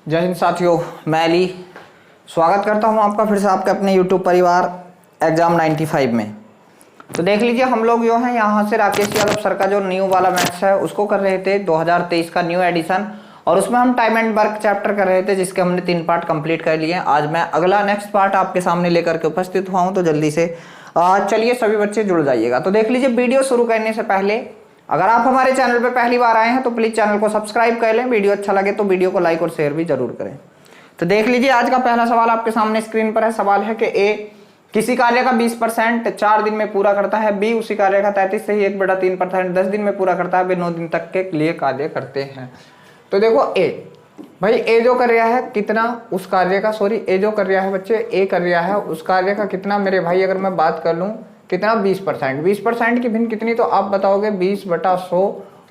जय हिंद साथियों, मैं अली स्वागत करता हूं आपका फिर से आपके अपने YouTube परिवार एग्जाम 95 में। तो देख लीजिए, हम लोग जो है यहाँ से राकेश यादव सर का जो न्यू वाला मैथ्स है उसको कर रहे थे 2023 का न्यू एडिशन, और उसमें हम टाइम एंड वर्क चैप्टर कर रहे थे जिसके हमने 3 पार्ट कंप्लीट कर लिए। आज मैं अगला नेक्स्ट पार्ट आपके सामने लेकर के उपस्थित हुआ हूँ, तो जल्दी से चलिए सभी बच्चे जुड़ जाइएगा। तो देख लीजिए, वीडियो शुरू करने से पहले अगर आप हमारे चैनल पर पहली बार आए हैं तो प्लीज चैनल को सब्सक्राइब कर लें, वीडियो अच्छा लगे तो वीडियो को लाइक और शेयर भी जरूर करें। तो देख लीजिए, आज का पहला सवाल आपके सामने स्क्रीन पर है। सवाल है कि ए किसी कार्य का 20% 4 दिन में पूरा करता है, बी उसी कार्य का 33 से ही 1/3% 10 दिन में पूरा करता है, वे 9 दिन तक के लिए कार्य करते हैं। तो देखो ए, भाई ए जो कर रहा है कितना उस कार्य का, सॉरी ए जो कर रहा है बच्चे, ए कर रहा है उस कार्य का कितना मेरे भाई, अगर मैं बात कर लूं कितना 20%, 20% की भिन्न कितनी, तो आप बताओगे 20/100,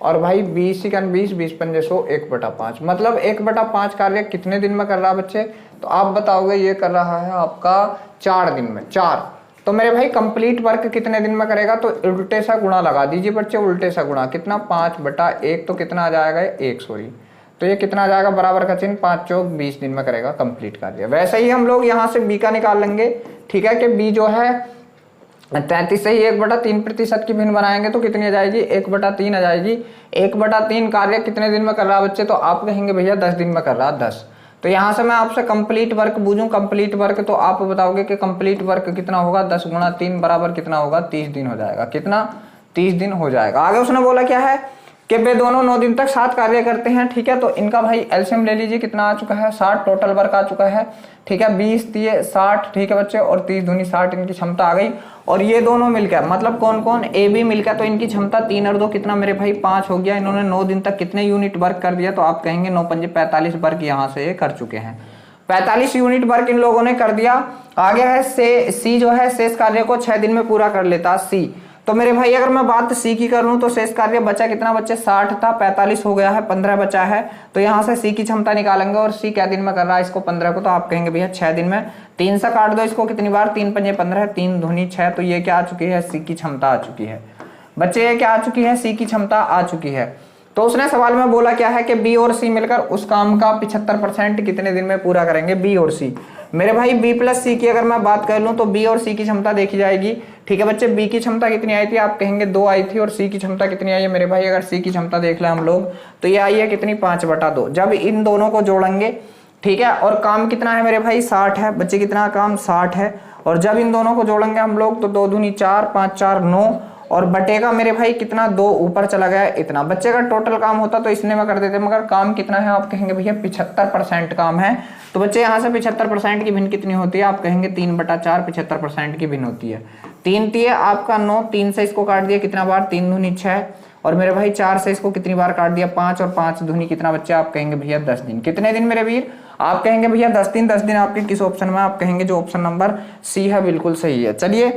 और भाई 20 का 20 20 100 1/5, मतलब 1/5 कार्य कितने दिन में कर रहा है बच्चे, तो आप बताओगे ये कर रहा है आपका 4 दिन में। 4 तो मेरे भाई कंप्लीट वर्क कितने दिन में करेगा, तो उल्टे सा गुणा लगा दीजिए बच्चे, उल्टे सा गुणा कितना 5/1, तो कितना आ जाएगा 1, सॉरी तो ये कितना आ जाएगा बराबर का चिन्ह 5 चौक 20 दिन में करेगा कंप्लीट कार्य। वैसे ही हम लोग यहाँ से बी का निकाल लेंगे, ठीक है, कि बी जो है 33 से ही 1/3% की भिन्न बनाएंगे तो कितनी आ जाएगी 1/3 आ जाएगी। 1/3 कार्य कितने दिन में कर रहा है बच्चे, तो आप कहेंगे भैया 10 दिन में कर रहा है 10। तो यहाँ से मैं आपसे कंप्लीट वर्क पूछूं, कंप्लीट वर्क, तो आप बताओगे कि कंप्लीट वर्क कितना होगा, 10 × 3 बराबर कितना होगा 30 दिन हो जाएगा। कितना 30 दिन हो जाएगा। आगे उसने बोला क्या है कि वे दोनों 9 दिन तक 7 कार्य करते हैं, ठीक है। तो इनका भाई एलसीएम ले लीजिए, कितना आ चुका है 60 टोटल वर्क आ चुका है, ठीक है। 20 3 60, ठीक है बच्चे, और 30 दूनी 60 इनकी क्षमता आ गई। और ये दोनों मिलकर मतलब कौन कौन, ए बी मिलकर, तो इनकी क्षमता 3 और 2 कितना मेरे भाई 5 हो गया। इन्होंने 9 दिन तक कितने यूनिट वर्क कर दिया, तो आप कहेंगे 9 पंजे 45 वर्क यहाँ से कर चुके हैं। 45 यूनिट वर्क इन लोगों ने कर दिया। आगे है सी जो है शेष कार्य को 6 दिन में पूरा कर लेता सी। तो मेरे भाई अगर मैं बात सी की कर लूं तो शेष कार्य बचा कितना बच्चे 60 था, 45 हो गया है, 15 बचा है। तो यहाँ से सी की क्षमता निकालेंगे, और सी क्या दिन में कर रहा है इसको 15 को, तो आप कहेंगे भैया 6 दिन में। 3 से काट दो इसको, कितनी बार 3 पंजे 15, 3 दूनी 6, तो ये क्या आ चुकी है सी की क्षमता आ चुकी है बच्चे। ये क्या आ चुकी है सी की क्षमता आ चुकी है। तो उसने सवाल में बोला क्या है कि बी और सी मिलकर उस काम का 75% कितने दिन में पूरा करेंगे, बी और सी। मेरे भाई बी प्लस सी की अगर मैं बात कर लूं तो बी और सी की क्षमता देखी जाएगी, ठीक है बच्चे। बी की क्षमता कितनी आई थी, आप कहेंगे 2 आई थी, और सी की क्षमता कितनी आई है मेरे भाई, अगर सी की क्षमता देख लें हम लोग तो ये आई है कितनी 5/2। जब इन दोनों को जोड़ेंगे, ठीक है, और काम कितना है मेरे भाई 60 है बच्चे, कितना काम 60 है, और जब इन दोनों को जोड़ेंगे हम लोग तो 2 दूनी 4 5 4 9, और बटेगा मेरे भाई कितना 2 ऊपर चला गया इतना। बच्चे का टोटल काम होता तो इसने में कर देते, मगर काम कितना है आप कहेंगे भैया 75% काम है। तो बच्चे यहाँ से 75% की भिन्न कितनी होती है, आप कहेंगे 3/4 75% की भिन्न होती है। 3 तिये आपका 9, 3 से इसको काट दिया कितना बार 3 दूनी 6, और मेरे भाई 4 से इसको कितनी बार काट दिया 5, और 5 दूनी कितना बच्चे, आप कहेंगे भैया 10 दिन। कितने दिन मेरे वीर, आप कहेंगे भैया 10 दिन। 10 दिन आपके किस ऑप्शन में, आप कहेंगे जो ऑप्शन नंबर सी है बिल्कुल सही है। चलिए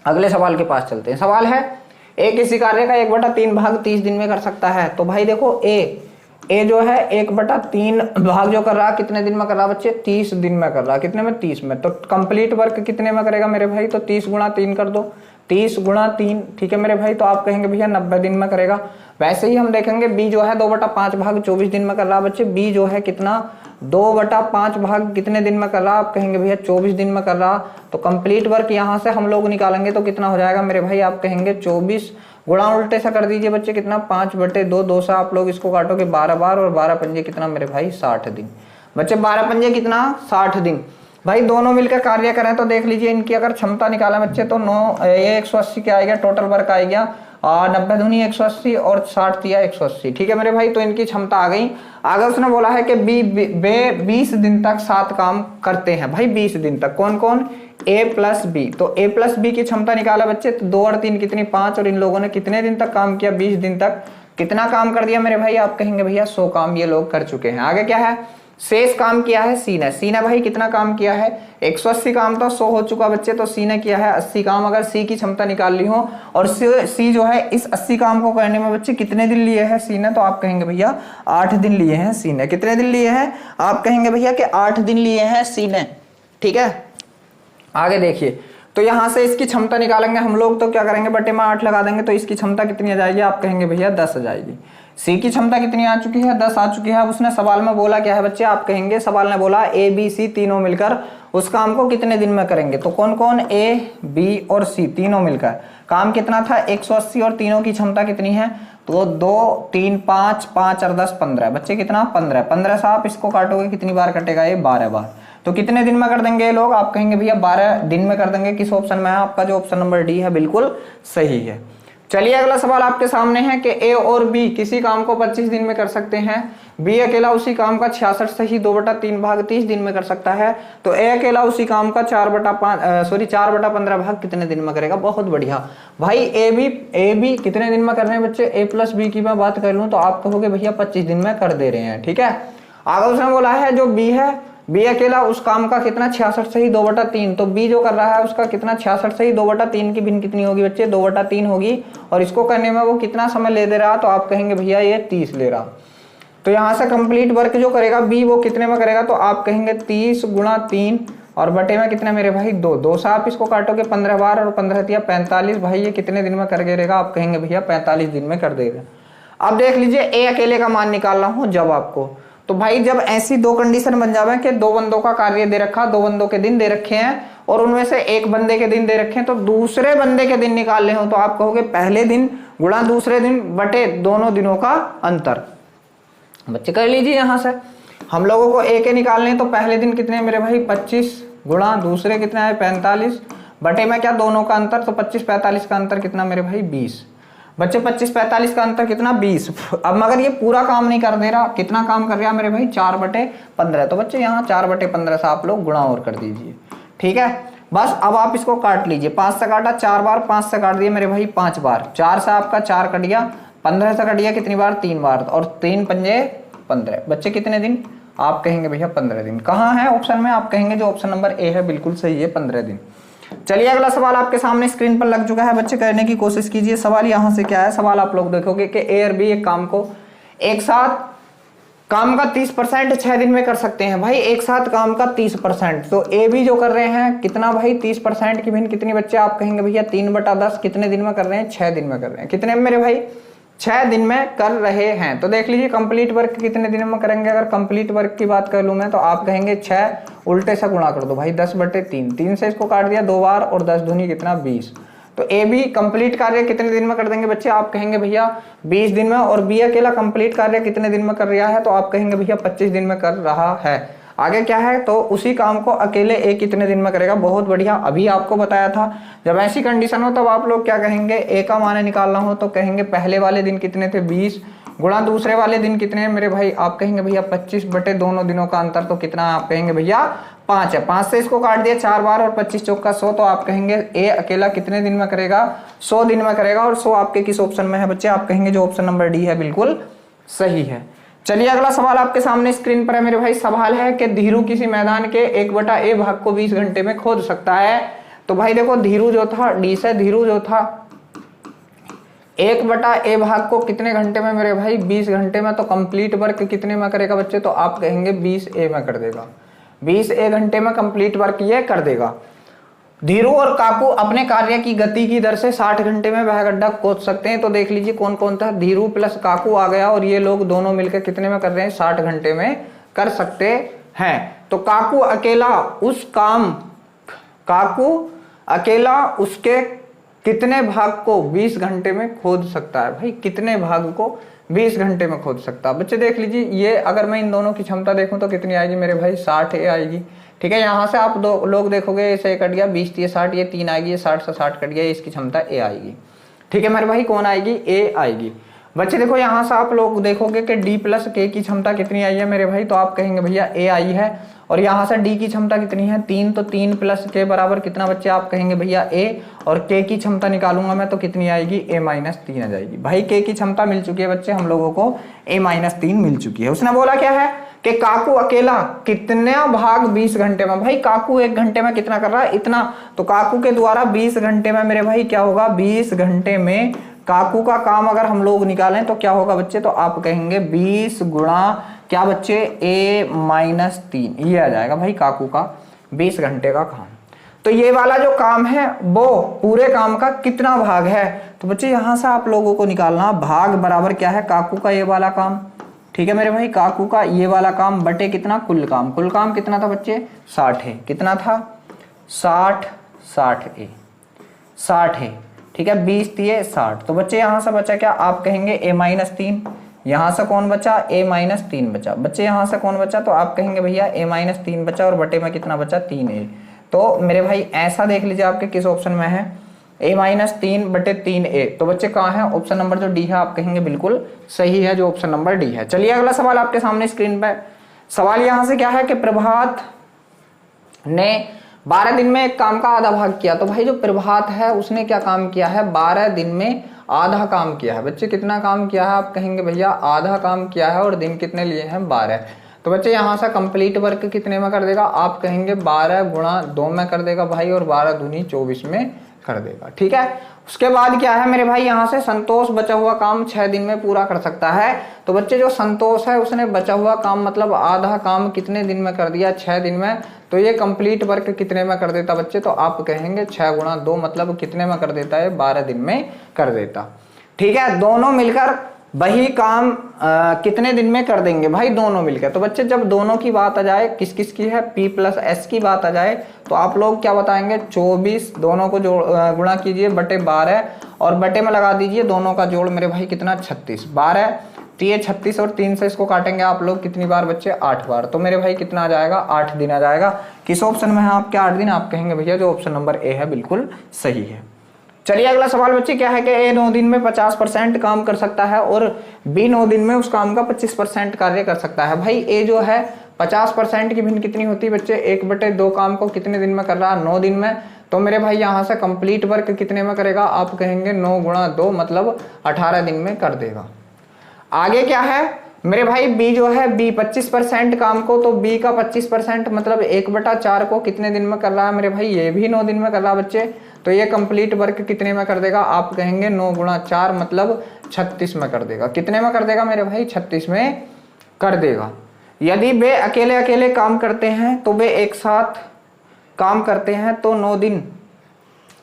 अगले सवाल के पास चलते हैं। सवाल है ए किसी कार्य का 1/3 भाग 30 दिन में कर सकता है। तो भाई देखो ए जो है 1/3 भाग जो कर रहा कितने दिन में कर रहा बच्चे, 30 दिन में कर रहा। कितने में, 30 में। तो कंप्लीट वर्क कितने में करेगा मेरे भाई, तो 30 × 3 कर दो, 30 × 3, ठीक है मेरे भाई, तो आप कहेंगे भैया 90 दिन में करेगा। वैसे ही हम देखेंगे बी जो है 2/5 भाग 24 दिन में कर रहा बच्चे। बी जो है कितना 2/5 भाग कितने दिन में कर रहा, आप कहेंगे भैया 24 दिन में कर रहा। तो कंप्लीट वर्क यहाँ से हम लोग निकालेंगे तो कितना हो जाएगा मेरे भाई, आप कहेंगे 24 गुणा उल्टे से कर दीजिए बच्चे, कितना 5/2, 2 से आप लोग इसको काटोगे 12 बार, और 12 पंजे कितना मेरे भाई 60 दिन बच्चे। 12 पंजे कितना 60 दिन। भाई दोनों मिलकर कार्य करें तो देख लीजिए इनकी अगर क्षमता निकाला बच्चे तो 9 ये 180 क्या आएगा, टोटल वर्क आएगा 90 दूनी 180, और 60 तिया 180, ठीक है मेरे भाई। तो इनकी क्षमता आ गई। आगे उसने बोला है कि बे 20 दिन तक 7 काम करते हैं। भाई 20 दिन तक कौन कौन, ए प्लस बी। तो ए प्लस बी की क्षमता निकाला बच्चे, तो 2 और 3 कितनी 5, और इन लोगों ने कितने दिन तक काम किया 20 दिन तक। कितना काम कर दिया मेरे भाई, आप कहेंगे भैया 100 काम ये लोग कर चुके हैं। आगे क्या है, शेष काम किया है सी ने। सी ने भाई कितना काम किया है 180 काम, तो 100 हो चुका बच्चे, तो सी ने किया है 80 काम। अगर सी की क्षमता निकाल ली हो, और सी जो है इस 80 काम को करने में बच्चे कितने दिन लिए हैं सी ने, तो आप कहेंगे भैया 8 दिन लिए हैं सी ने। कितने दिन लिए हैं, आप कहेंगे भैया कि 8 दिन लिए हैं सी ने, ठीक है। आगे देखिए, तो यहाँ से इसकी क्षमता निकालेंगे हम लोग, तो क्या करेंगे बटे में 8 लगा देंगे, तो इसकी क्षमता कितनी आ जाएगी, आप कहेंगे भैया 10 आ जाएगी। सी की क्षमता कितनी आ चुकी है, 10 आ चुकी है। अब उसने सवाल में बोला क्या है बच्चे, आप कहेंगे सवाल ने बोला ए बी सी तीनों मिलकर उस काम को कितने दिन में करेंगे। तो कौन कौन, ए बी और सी तीनों मिलकर काम कितना था 180 और तीनों की क्षमता कितनी है, तो 2 3 5 5 और 10 15 बच्चे कितना 15, 15 से आप इसको काटोगे कितनी बार कटेगा ये 12 बार। तो कितने दिन में कर देंगे ये लोग, आप कहेंगे भैया 12 दिन में कर देंगे। किस ऑप्शन में है, आपका जो ऑप्शन नंबर डी है बिल्कुल सही है। चलिए अगला सवाल आपके सामने है कि ए और बी किसी काम को 25 दिन में कर सकते हैं, बी अकेला उसी काम का 66 से ही 2/3 भाग 30 दिन में कर सकता है, तो ए अकेला उसी काम का 4/15 भाग कितने दिन में करेगा। बहुत बढ़िया भाई, ए बी कितने दिन में कर रहे हैं बच्चे, ए प्लस बी की मैं बात कर लूं तो आप कहोगे भैया 25 दिन में कर दे रहे हैं, ठीक है। आगे उसने बोला है जो बी है, बी अकेला उस काम का कितना 66 से ही 2/3, तो बी जो कर रहा है उसका कितना 66 से ही 2/3 की भिन्न कितनी होगी बच्चे 2/3 होगी, और इसको करने में वो कितना समय ले दे रहा, तो आप कहेंगे भैया ये 30 ले रहा। तो यहाँ से कंप्लीट वर्क जो करेगा बी वो कितने में करेगा, तो आप कहेंगे 30 गुणा 3 और बटे में कितने मेरे भाई 2 से आप इसको काटोगे 15 बार और 15 दिया 45, भाई ये कितने दिन में कर देगा, आप कहेंगे भैया 45 दिन में कर देगा। अब देख लीजिए ए अकेले का मान निकालना हो जब आपको, तो भाई जब ऐसी दो कंडीशन बन जावे कि दो बंदों का कार्य दे रखा, दो बंदों के दिन दे रखे हैं और उनमें से एक बंदे के दिन दे रखे हैं, तो दूसरे बंदे के दिन निकालने हो तो आप कहोगे पहले दिन गुणा दूसरे दिन बटे दोनों दिनों का अंतर। बच्चे कर लीजिए, यहां से हम लोगों को ए के निकालने, तो पहले दिन कितने मेरे भाई 25 गुणा दूसरे कितना है 45 बटे में क्या दोनों का अंतर, तो 25 45 का अंतर कितना मेरे भाई 20। बच्चे 25 45 का अंतर कितना 20। अब मगर ये पूरा काम नहीं कर दे रहा, कितना काम कर रहा मेरे भाई 4/15, तो बच्चे यहाँ 4/15 से आप लोग गुणा और कर दीजिए, ठीक है। बस अब आप इसको काट लीजिए, 5 से काटा 4 बार, 5 से काट दिए मेरे भाई 5 बार, 4 से आपका 4 कट गया, 15 से कट गया कितनी बार 3 बार, और 3 पंजे 15, बच्चे कितने दिन, आप कहेंगे भैया 15 दिन। कहाँ है ऑप्शन में, आप कहेंगे जो ऑप्शन नंबर ए है बिल्कुल सही है 15 दिन। चलिए अगला सवाल आपके सामने स्क्रीन पर लग चुका है, बच्चे करने की कोशिश कीजिए। सवाल यहां से क्या है, सवाल आप लोग देखोगे कि ए और बी एक काम को एक साथ काम का 30% 6 दिन में कर सकते हैं। भाई एक साथ काम का 30%, तो ए बी जो कर रहे हैं कितना भाई 30% की भिन्न कितनी बच्चे, आप कहेंगे भैया 3/10 कितने दिन में कर रहे हैं 6 दिन में कर रहे हैं। कितने मेरे भाई 6 दिन में कर रहे हैं। तो देख लीजिए कंप्लीट वर्क कितने दिन में करेंगे। अगर कंप्लीट वर्क की बात कर लूं मैं तो आप कहेंगे 6 उल्टे से गुणा कर दो भाई 10/3, 3 से इसको काट दिया 2 बार और 10 दूनी कितना 20। तो ए बी कंप्लीट कार्य कितने दिन में कर देंगे बच्चे, आप कहेंगे भैया 20 दिन में, और बी अकेला कंप्लीट कार्य कितने दिन में कर रहा है, तो आप कहेंगे भैया 25 दिन में कर रहा है। आगे क्या है, तो उसी काम को अकेले ए कितने दिन में करेगा। बहुत बढ़िया, अभी आपको बताया था जब ऐसी कंडीशन हो तब आप लोग क्या कहेंगे, ए का मान निकालना हो तो कहेंगे पहले वाले दिन कितने थे 20 गुणा दूसरे वाले दिन कितने हैं मेरे भाई, आप कहेंगे भैया 25 बटे दोनों दिनों का अंतर, तो कितना आप कहेंगे भैया 5 है। 5 से इसको काट दिया 4 बार और 25 चौका 100, तो आप कहेंगे ए अकेला कितने दिन में करेगा 100 दिन में करेगा। और 100 आपके किस ऑप्शन में है बच्चे, आप कहेंगे जो ऑप्शन नंबर डी है बिल्कुल सही है। चलिए अगला सवाल आपके सामने स्क्रीन पर है मेरे भाई। सवाल है कि धीरू किसी मैदान के 1/a भाग को 20 घंटे में खोद सकता है। तो भाई देखो धीरू जो था डी से धीरू जो था 1/a भाग को कितने घंटे में मेरे भाई 20 घंटे में, तो कंप्लीट वर्क कितने में करेगा बच्चे, तो आप कहेंगे 20a में कर देगा। 20a घंटे में कंप्लीट वर्क ये कर देगा। धीरू और काकू अपने कार्य की गति की दर से 60 घंटे में वह गड्ढा खोद सकते हैं। तो देख लीजिए कौन कौन था, धीरू प्लस काकू आ गया और ये लोग दोनों मिलकर कितने में कर रहे हैं 60 घंटे में कर सकते हैं। तो काकू अकेला उसके कितने भाग को 20 घंटे में खोद सकता है। भाई कितने भाग को 20 घंटे में खोद सकता है। बच्चे देख लीजिए, ये अगर मैं इन दोनों की क्षमता देखूं तो कितनी आएगी मेरे भाई 60 आएगी, ठीक है। यहाँ से आप दो लोग देखोगे ऐसे कट गया 20 ये 60, ये 3 आएगी, ये 60 से 60 कट गया, इसकी क्षमता ए आएगी, ठीक है मेरे भाई। कौन आएगी, ए आएगी। बच्चे देखो यहाँ से आप लोग देखोगे कि डी प्लस के की क्षमता कितनी आई है मेरे भाई, तो आप कहेंगे भैया ए आई है। और यहाँ से डी की क्षमता कितनी है 3, तो 3 प्लस के बराबर कितना बच्चे, आप कहेंगे भैया ए। और के की क्षमता निकालूंगा मैं तो कितनी आएगी a-3 आ जाएगी। भाई के की क्षमता मिल चुकी है बच्चे हम लोगों को, a-3 मिल चुकी है। उसने बोला क्या है कि काकू अकेला कितना भाग 20 घंटे में। भाई काकू 1 घंटे में कितना कर रहा है, इतना। तो काकू के द्वारा 20 घंटे में मेरे भाई क्या होगा, 20 घंटे में काकू का काम अगर हम लोग निकालें तो क्या होगा बच्चे, तो आप कहेंगे 20 गुणा क्या बच्चे a-3, ये आ जाएगा भाई काकू का 20 घंटे का काम। तो ये वाला जो काम है वो पूरे काम का कितना भाग है। तो बच्चे यहां से आप लोगों को निकालना भाग बराबर क्या है, काकू का ये वाला काम, ठीक है मेरे भाई, काकू का ये वाला काम बटे कितना, कुल काम। कुल काम कितना था बच्चे, 60 है। कितना था, 60 है, 60 है, ठीक है। 20 दिए 60। तो बच्चे यहां से बचा क्या, आप कहेंगे a-3। यहां से कौन बचा, a-3 बचा। बच्चे यहां से कौन बचा, तो आप कहेंगे भैया a-3 बचा और बटे में कितना बचा, 3a। तो मेरे भाई ऐसा देख लीजिए आपके किस ऑप्शन में है, a-3 बटे 3a। तो बच्चे कहाँ है, ऑप्शन नंबर जो डी है, आप कहेंगे बिल्कुल सही है, जो ऑप्शन नंबर डी है। चलिए अगला सवाल आपके सामने स्क्रीन पे। सवाल यहां से क्या है कि प्रभात ने 12 दिन में एक काम का आधा भाग किया। तो भाई जो प्रभात है उसने क्या काम किया है, 12 दिन में आधा काम किया है। बच्चे कितना काम किया है, आप कहेंगे भैया आधा काम किया है और दिन कितने लिए हैं, 12। तो बच्चे यहाँ से कंप्लीट वर्क कितने में कर देगा, आप कहेंगे 12 गुणा 2 में कर देगा भाई, और 12 दूनी 24 में कर देगा, ठीक है। उसके बाद क्या है मेरे भाई, यहाँ से संतोष बचा हुआ काम 6 दिन में पूरा कर सकता है। तो बच्चे जो संतोष है उसने बचा हुआ काम मतलब आधा काम कितने दिन में कर दिया, 6 दिन में। तो ये कंप्लीट वर्क कितने में कर देता बच्चे, तो आप कहेंगे 6 गुणा 2 मतलब कितने में कर देता है, 12 दिन में कर देता, ठीक है। दोनों मिलकर वही काम कितने दिन में कर देंगे भाई, दोनों मिलकर। तो बच्चे जब दोनों की बात आ जाए, किस किस की है, P प्लस S की बात आ जाए, तो आप लोग क्या बताएंगे, 24 दोनों को गुणा कीजिए बटे 12 और बटे में लगा दीजिए दोनों का जोड़ मेरे भाई कितना, 36। 12 तो 36 और 3 से इसको काटेंगे आप लोग कितनी बार बच्चे, 8 बार। तो मेरे भाई कितना आ जाएगा, 8 दिन आ जाएगा। किस ऑप्शन में है आपके 8 दिन, आप कहेंगे भैया जो ऑप्शन नंबर ए है बिल्कुल सही है। चलिए अगला सवाल बच्चे क्या है कि ए 9 दिन में 50% काम कर सकता है और बी 9 दिन में उस काम का 25% कार्य कर सकता है। भाई ए जो है 50% की भिन्न कितनी होती है बच्चे, 1/2 काम को कितने दिन में कर रहा है, 9 दिन में। तो मेरे भाई यहाँ से कंप्लीट वर्क कितने में करेगा, आप कहेंगे 9 गुणा 2 मतलब 18 दिन में कर देगा। आगे क्या है मेरे भाई, बी जो है बी 25% काम को, तो बी का 25% मतलब 1/4 को कितने दिन में कर रहा है मेरे भाई, ये भी 9 दिन में कर रहा है बच्चे। तो ये कंप्लीट वर्क कितने में कर देगा, आप कहेंगे 9 गुणा 4 मतलब 36 में कर देगा। कितने में कर देगा मेरे भाई, 36 में कर देगा। यदि वे अकेले अकेले काम करते हैं तो वे एक साथ काम करते हैं तो 9 दिन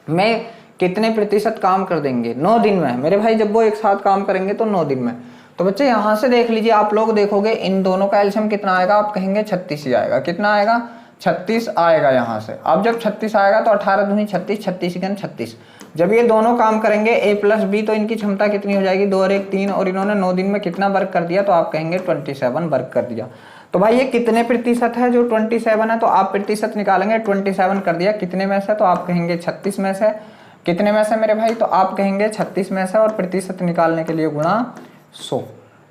में कितने प्रतिशत काम कर देंगे, 9 दिन में मेरे भाई। जब वो एक साथ काम करेंगे तो 9 दिन में। तो बच्चे यहाँ से देख लीजिए, आप लोग देखोगे इन दोनों का एलसीएम कितना आएगा, आप कहेंगे 36 ही आएगा। कितना आएगा, 36 आएगा यहाँ से। अब जब 36 आएगा तो 18 दूनी 36, 36 गुना 36। जब ये दोनों काम करेंगे ए प्लस बी, तो इनकी क्षमता कितनी हो जाएगी, 2 और 1 3, और इन्होंने 9 दिन में कितना वर्क कर दिया, तो आप कहेंगे 27 वर्क कर दिया। तो भाई ये कितने प्रतिशत है, जो 27 है, तो आप प्रतिशत निकालेंगे, 27 कर दिया कितने में से, तो आप कहेंगे 36 में से। कितने में से मेरे भाई, तो आप कहेंगे 36 में से, और प्रतिशत निकालने के लिए गुणा 100।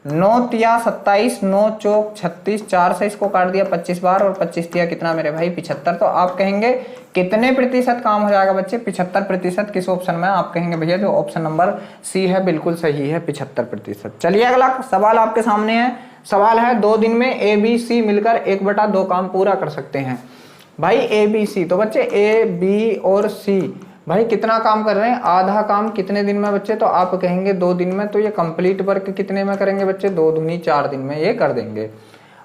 9 तिया 27, 9 चौक 36, 4 से इसको काट दिया 25 बार, और 25 तिया कितना मेरे भाई 75। तो आप कहेंगे कितने प्रतिशत काम हो जाएगा बच्चे, 75%। किस ऑप्शन में, आप कहेंगे भैया जो ऑप्शन नंबर सी है बिल्कुल सही है, 75%। चलिए अगला सवाल आपके सामने है। सवाल है 2 दिन में ए बी सी मिलकर 1/2 काम पूरा कर सकते हैं। भाई ए बी सी, तो बच्चे ए बी और सी भाई कितना काम कर रहे हैं, आधा काम कितने दिन में बच्चे, तो आप कहेंगे 2 दिन में। तो ये कंप्लीट वर्क कितने में करेंगे बच्चे, 2 दूनी 4 दिन में ये कर देंगे।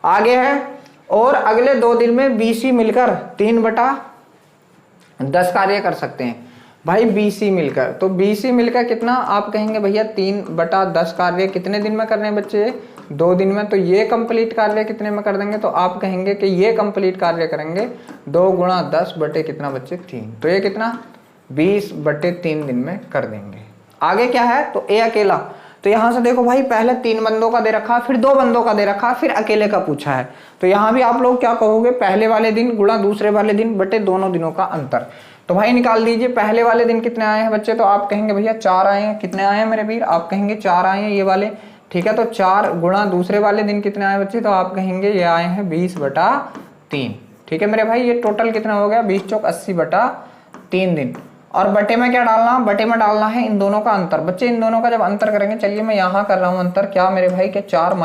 आगे है, और अगले 2 दिन में बी सी मिलकर 3/10 कार्य कर सकते हैं। भाई बी सी मिलकर, तो बी सी मिलकर कितना, आप कहेंगे भैया 3/10 कार्य कितने दिन में करने हैं बच्चे, 2 दिन में। तो ये कंप्लीट कार्य कितने में कर देंगे, तो आप कहेंगे कि ये कंप्लीट कार्य करेंगे 2 गुणा 10 बटे कितना बच्चे 3। तो ये कितना 20/3 दिन में कर देंगे। आगे क्या है, तो ए अकेला। तो यहां से देखो भाई, पहले 3 बंदों का दे रखा, फिर 2 बंदों का दे रखा, फिर अकेले का पूछा है। तो यहां भी आप लोग क्या कहोगे, पहले वाले दिन गुणा दूसरे वाले दिन बटे दोनों दिनों का अंतर। तो भाई निकाल दीजिए, पहले वाले दिन कितने आए हैं बच्चे, तो आप कहेंगे भैया 4 आए हैं। कितने आए हैं मेरे वीर, आप कहेंगे 4 आए हैं ये वाले, ठीक है। तो 4 गुणा दूसरे वाले दिन कितने आए बच्चे, तो आप कहेंगे ये आए हैं 20/3, ठीक है मेरे भाई। ये टोटल कितना हो गया, 20 चौक 80/3 दिन। और बटे में क्या डालना, बटे में डालना है इन दोनों का अंतर। बच्चे इन दोनों का जब अंतर करेंगे, चलिए मैं यहाँ कर रहा हूँ अंतर, क्या मेरे भाई के 4 -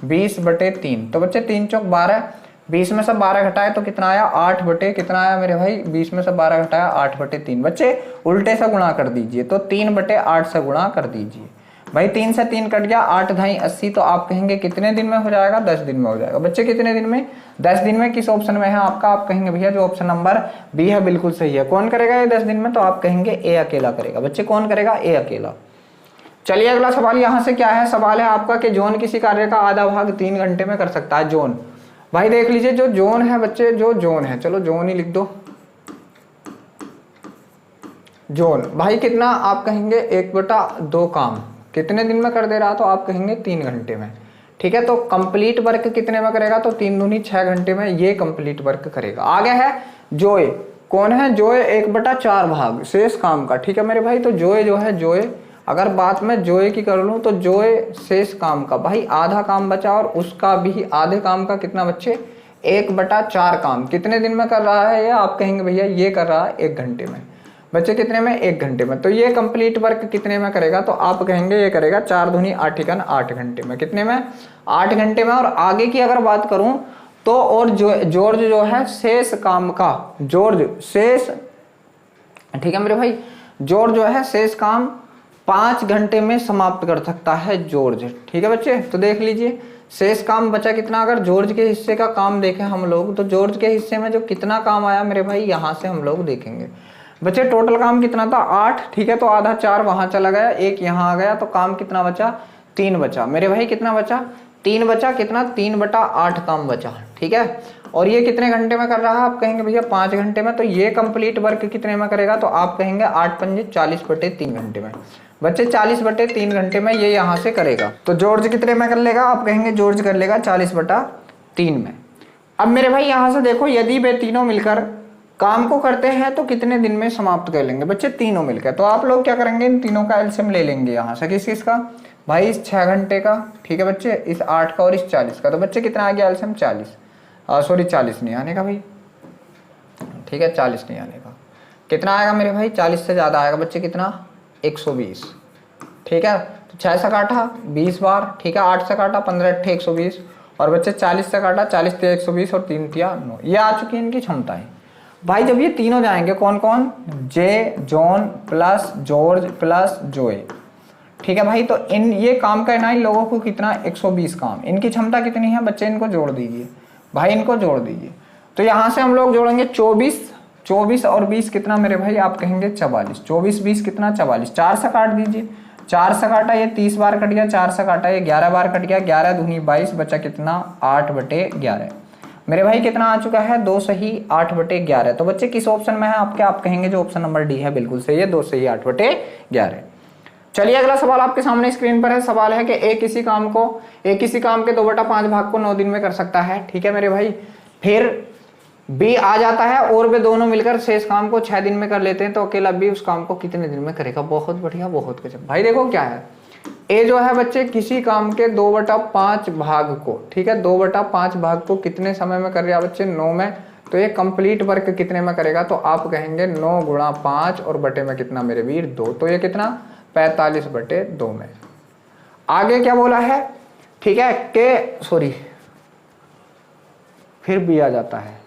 20/3। तो बच्चे 3 चौक 12, 20 में से 12 घटाए तो कितना आया, 8 बटे कितना आया मेरे भाई, 20 में से 12 घटाया 8/3। बच्चे उल्टे से गुणा कर दीजिए, तो 3/8 से गुणा कर दीजिए। भाई 3 से 3 कट गया, 8 ढाई 80, तो आप कहेंगे कितने दिन में हो जाएगा? 10 दिन में हो जाएगा। बच्चे कितने दिन में? 10 दिन में। किस ऑप्शन में है आपका? आप कहेंगे भैया जो ऑप्शन नंबर बी है बिल्कुल सही है। कौन करेगा ये 10 दिन में? तो आप कहेंगे ए अकेला करेगा। बच्चे कौन करेगा? ए अकेला। चलिए अगला सवाल यहाँ से क्या है? सवाल है आपका कि जॉन किसी कार्य का आधा भाग 3 घंटे में कर सकता है। जॉन, भाई देख लीजिए जो जॉन है बच्चे, जो जॉन है, चलो जॉन ही लिख दो। जॉन भाई कितना? आप कहेंगे 1/2 काम कितने दिन में कर दे रहा? तो आप कहेंगे 3 घंटे में। ठीक है, तो कंप्लीट वर्क कितने में करेगा? तो 3 दूनी 6 घंटे में ये कंप्लीट वर्क करेगा। आगे है जोए। कौन है? जोए 1/4 भाग शेष काम का। ठीक है मेरे भाई, तो जोए जो है, जोए अगर बात मैं जोए की कर लूं तो जोए शेष काम का, भाई आधा काम बचा और उसका भी आधे काम का कितना बच्चे? 1/4 काम कितने दिन में कर रहा है ये? आप कहेंगे भैया ये कर रहा है 1 घंटे में। बच्चे कितने में? 1 घंटे में। तो ये कंप्लीट वर्क कितने में करेगा? तो आप कहेंगे ये करेगा 4 दूनी 8 एकन 8 घंटे में। कितने में? 8 घंटे में। और आगे की अगर बात करूं तो और जॉर्ज जो है शेष काम का, जॉर्ज शेष, ठीक है मेरे भाई, जॉर्ज जो है शेष काम 5 घंटे में समाप्त कर सकता है जॉर्ज। ठीक है बच्चे, तो देख लीजिए शेष काम बचा कितना? अगर जॉर्ज के हिस्से का काम देखें हम लोग तो जॉर्ज के हिस्से में जो कितना काम आया मेरे भाई, यहां से हम लोग देखेंगे बच्चे टोटल काम कितना था? 8। ठीक है, तो आधा 4 वहां चला गया, 1 यहाँ आ गया, तो काम कितना बचा? 3 बचा मेरे भाई। कितना बचा? 3 बचा। कितना? 3/8 काम बचा। ठीक है, और ये कितने घंटे में कर रहा है? आप कहेंगे भैया 5 घंटे में। तो ये कंप्लीट वर्क कितने में करेगा? तो आप कहेंगे 8 पंजे 40/3 घंटे में। बच्चे 40/3 घंटे में ये यहाँ से करेगा। तो जॉर्ज कितने में कर लेगा? आप कहेंगे जॉर्ज कर लेगा 40/3 में। अब मेरे भाई यहाँ से देखो, यदि वे तीनों मिलकर काम को करते हैं तो कितने दिन में समाप्त कर लेंगे? बच्चे तीनों मिलकर। तो आप लोग क्या करेंगे? इन तीनों का एलसीएम ले लेंगे यहाँ से। किस का? भाई इस 6 घंटे का, ठीक है बच्चे, इस 8 का और इस 40 का। तो बच्चे कितना आ गया एलसीएम? 40। सॉरी 40 नहीं आने का भाई, ठीक है 40 नहीं आने का। कितना आएगा मेरे भाई? 40 से ज्यादा आएगा बच्चे। कितना? 120। ठीक है, तो 6 से काटा 20 बार, ठीक है, 8 से काटा 15 8 120, और बच्चे 40 से काटा 40 3 120 और 3 3 9। ये आ चुकी है इनकी क्षमताएं। भाई जब ये तीनों जाएंगे, कौन कौन? जे, जॉन प्लस जॉर्ज प्लस जोए। ठीक है भाई, तो इन ये काम करना इन लोगों को कितना? 120 काम। इनकी क्षमता कितनी है बच्चे? इनको जोड़ दीजिए भाई, इनको जोड़ दीजिए। तो यहाँ से हम लोग जोड़ेंगे 24 और 20 कितना मेरे भाई? आप कहेंगे 44। 24 20 कितना? 44। 4 से काट दीजिए, 4 से काटा ये 30 बार कट गया, 4 से काटा ये 11 बार कट गया, 11 दूनी 22, बचा कितना? 8/11 मेरे भाई। कितना आ चुका है? 2 सही 8/11। तो बच्चे किस ऑप्शन में है आपके? आप कहेंगे जो ऑप्शन नंबर डी है बिल्कुल सही है, 2 सही 8/11। चलिए अगला सवाल आपके सामने स्क्रीन पर है। सवाल है कि एक किसी काम के 2/5 भाग को 9 दिन में कर सकता है। ठीक है मेरे भाई, फिर बी आ जाता है और वे दोनों मिलकर शेष काम को 6 दिन में कर लेते हैं, तो अकेला बी उस काम को कितने दिन में करेगा? बहुत बढ़िया, बहुत गजब। भाई देखो क्या है, ए जो है बच्चे किसी काम के 2/5 भाग को, ठीक है, 2/5 भाग को कितने समय में कर रहा है बच्चे? 9 में। तो ये कंप्लीट वर्क कितने में करेगा? तो आप कहेंगे 9 गुणा 5 और बटे में कितना मेरे वीर? 2। तो ये कितना? 45/2 में। आगे क्या बोला है? ठीक है, के सॉरी फिर बी आ जाता है,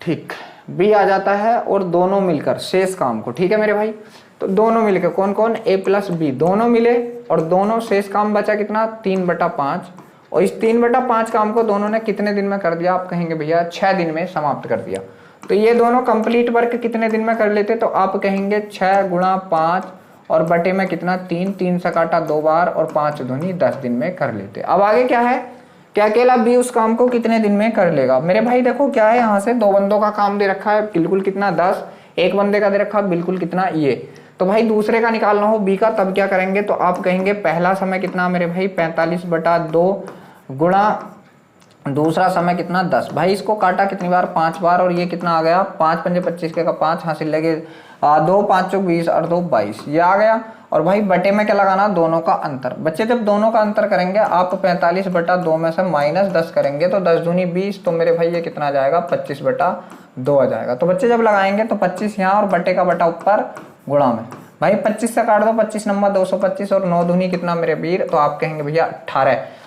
ठीक, बी आ जाता है और दोनों मिलकर शेष काम को, ठीक है मेरे भाई, तो दोनों मिलकर कौन कौन? ए प्लस बी दोनों मिले और दोनों शेष काम बचा कितना? 3/5, और इस 3/5 काम को दोनों ने कितने दिन में कर दिया? आप कहेंगे भैया 6 दिन में समाप्त कर दिया। तो ये दोनों कंप्लीट वर्क कितने दिन में कर लेते? तो आप कहेंगे 6 गुणा 5 और बटे में कितना? 3, 3 से काटा 2 बार और 5 दूनी 10 दिन में कर लेते। अब आगे क्या है कि अकेला बी उस काम को कितने दिन में कर लेगा? मेरे भाई देखो क्या है, यहाँ से 2 बंदों का काम दे रखा है बिल्कुल कितना? 10, एक बंदे का दे रखा है बिल्कुल कितना? ये। तो भाई दूसरे का निकालना हो बी का, तब क्या करेंगे? तो आप कहेंगे पहला समय कितना मेरे भाई? 45/2 गुणा दूसरा समय कितना? 10। भाई इसको काटा कितनी बार? 5 बार, और ये कितना आ गया? 5 पंजे 25 के का 5 हासिल लगे 2 5 चौक 20 और 2 22, ये आ गया। और भाई बटे में क्या लगाना? दोनों का अंतर। बच्चे जब दोनों का अंतर करेंगे आप 45/2 में से -10 करेंगे तो 10 दूनी 20, तो मेरे भाई ये कितना आ जाएगा? 25/2 आ जाएगा। तो बच्चे जब लगाएंगे तो 25 यहाँ और बटे का बटा ऊपर गुणा में, भाई 25 से काट दो, 25 नंबर 225 और 9 दूनी कितना मेरे वीर? तो आप कहेंगे भैया